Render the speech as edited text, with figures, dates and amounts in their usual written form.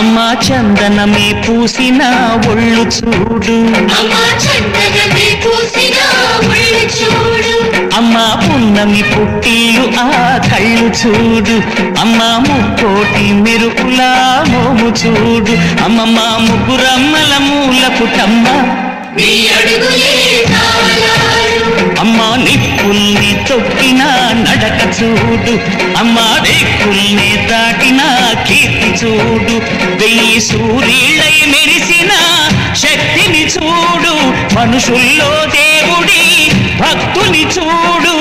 అమ్మా చందనమే పూసిన ఒళ్ళు చూడు, అమ్మా పున్నమి పుట్టిల్లు ఆ కళ్ళు చూడు, అమ్మా ముక్కోటి మెరుపులా మోము చూడు, అమ్మమ్మ ముగ్గురమ్మల మూల పుటమ్మ అమ్మా నిప్పుల్ని తొక్కిన నడక చూడు, అమ్మా రేకుల్ని దాటిన కీర్తి చూడు, 1000 సూర్యులై మెరిసిన శక్తిని చూడు, మనుషుల్లో దేవుడి భక్తుని చూడు.